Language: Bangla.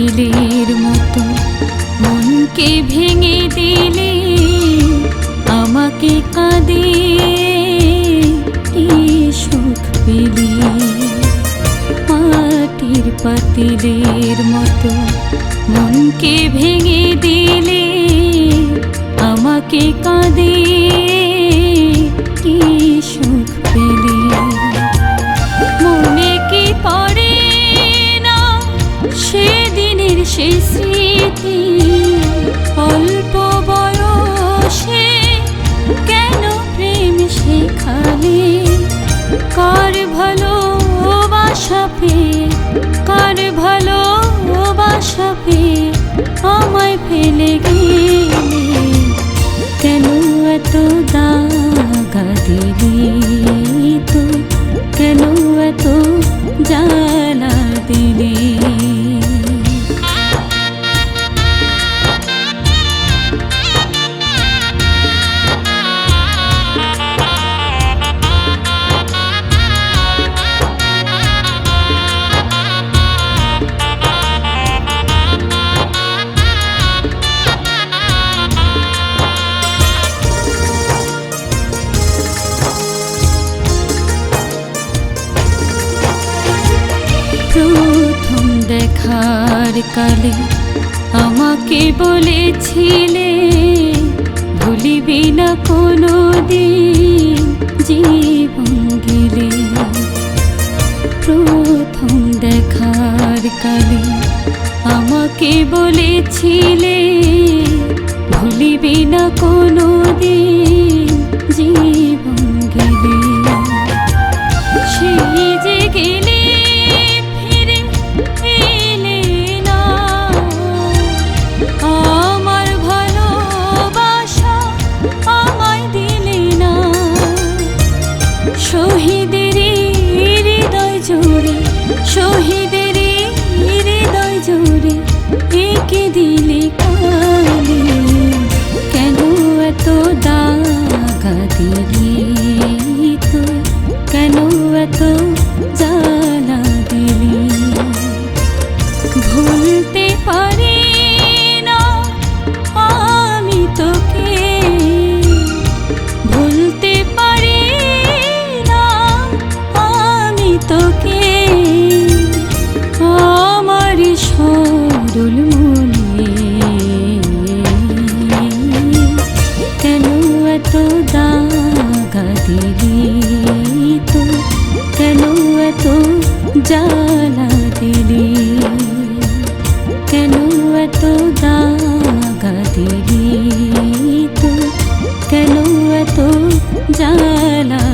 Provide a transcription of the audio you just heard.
পাতিলের মতো মনকে ভেঙে দিলে, আমাকে কাঁদিয়ে কি সুখ পেলি। মাটির পাতিলের মতো মনকে ভেঙে দিলে, আমাকে কাঁদিয়ে কি সুখ পেলি। মনে কি পড়ে না সেদিনের সেই স্মৃতি, অল্প বয়সে কেন প্রেম শেখালে। কার ভালোবাসা পেয়ে, কার ভালোবাসা পেয়ে আমায় ফেলে গেলে। কেন এত দাগা দিলি তুই, কেন এত জ্বালা দিলি। প্রথম দেখার কালে আমাকে বলেছিলে, ভুলিবি না কোনো দিন জীবন গেলে। প্রথম দেখার কালে আমাকে বলেছিলে, ভুলিবি না কোনো দিন জীবন গেলে। সেই যে গেলে শহীদের হৃদয় জোড়ে, শহীদের হৃদয় জোড়ে এঁকে দিলে কালি। কেন এত দাগা দিলি তুই, কেন এত জ্বালা দিলি। ভুলতে পারি না আমি তোকে, ভুলতে পারি তোকে। আমার সরল মনে কেন এত দাগা দিলি তুই, কেন এত জ্বালা দিলি। কেন এত দাগা দিলি তুই, কেন এত জ্বালা